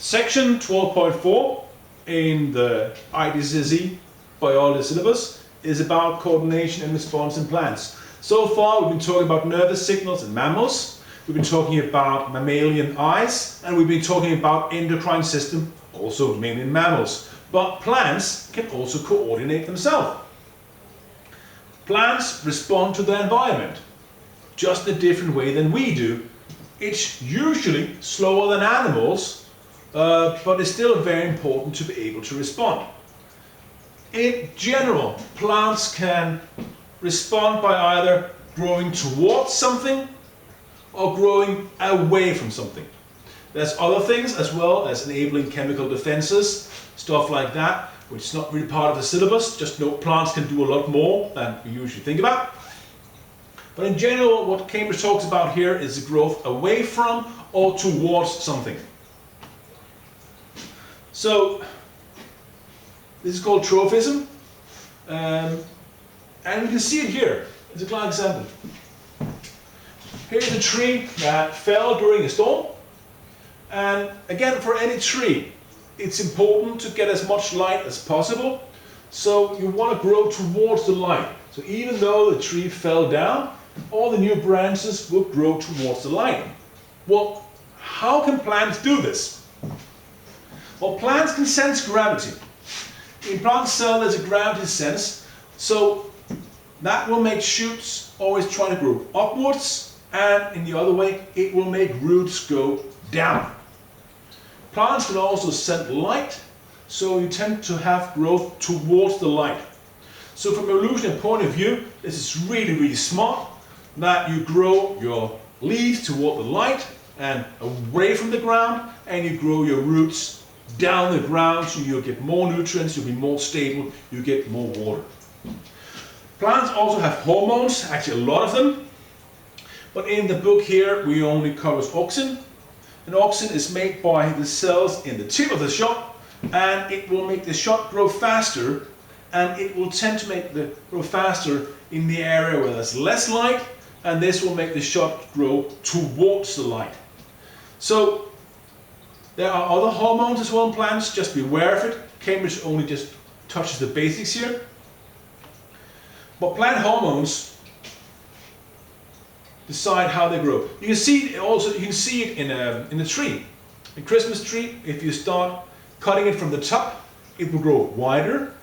Section 12.4 in the IGCSE Biology syllabus is about coordination and response in plants. So far we've been talking about nervous signals in mammals, we've been talking about mammalian eyes, and we've been talking about endocrine system, also mainly in mammals. But plants can also coordinate themselves. Plants respond to their environment, just in a different way than we do. It's usually slower than animals, but it's still very important to be able to respond. In general, plants can respond by either growing towards something or growing away from something. There's other things as well, as enabling chemical defenses, stuff like that, which is not really part of the syllabus. Just note plants can do a lot more than we usually think about. But in general, what Cambridge talks about here is the growth away from or towards something. So this is called tropism, and you can see it here. It's a classic example. Here's a tree that fell during a storm, and again, for any tree, it's important to get as much light as possible. So you want to grow towards the light. So even though the tree fell down, all the new branches will grow towards the light. Well, how can plants do this? Well, plants can sense gravity. In plant cell there's a gravity sense, so that will make shoots always try to grow upwards, and in the other way it will make roots go down. Plants can also send light, so you tend to have growth towards the light. So from an evolutionary point of view, this is really smart that you grow your leaves toward the light and away from the ground, and you grow your roots down the ground, so you'll get more nutrients, you'll be more stable, you get more water. Plants also have hormones, actually a lot of them, but in the book here we only cover auxin. And auxin is made by the cells in the tip of the shot, and it will make the shot grow faster, and it will tend to make the grow faster in the area where there's less light, and this will make the shot grow towards the light. So there are other hormones as well in plants, just be aware of it. Cambridge only just touches the basics here. But plant hormones decide how they grow. You can see it also. You can see it in a tree. A Christmas tree, if you start cutting it from the top, it will grow wider.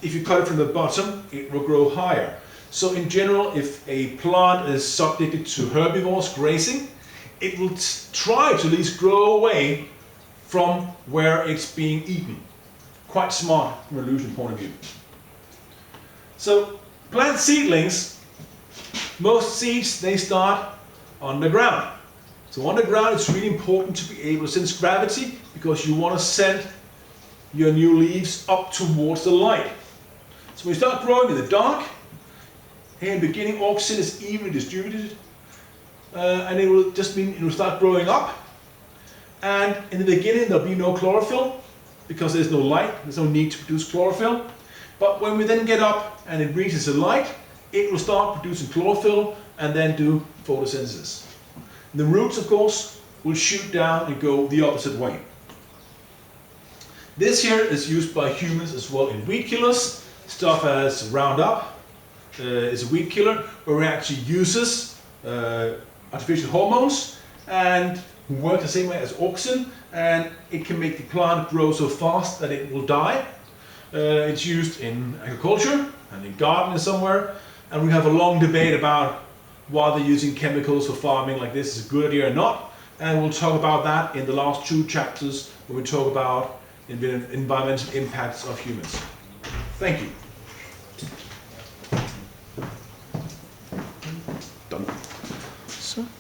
If you cut it from the bottom, it will grow higher. So in general, if a plant is subjected to herbivores grazing, it will try to at least grow away from where it's being eaten. Quite smart from an evolution point of view. So plant seedlings, most seeds, they start on the ground. So on the ground it's really important to be able to sense gravity, because you want to send your new leaves up towards the light. So when you start growing in the dark, here in the beginning auxin is evenly distributed, and it will just mean it will start growing up. And in the beginning there'll be no chlorophyll, because there's no light, there's no need to produce chlorophyll. But when we then get up and it reaches the light, it will start producing chlorophyll and then do photosynthesis. The roots, of course, will shoot down and go the opposite way. This here is used by humans as well in weed killers. Stuff as Roundup is a weed killer, where it actually uses artificial hormones and work the same way as auxin, and it can make the plant grow so fast that it will die. It's used in agriculture and in gardening somewhere, and we have a long debate about whether using chemicals for farming like this is a good idea or not, and we'll talk about that in the last 2 chapters when we talk about environmental impacts of humans. Thank you.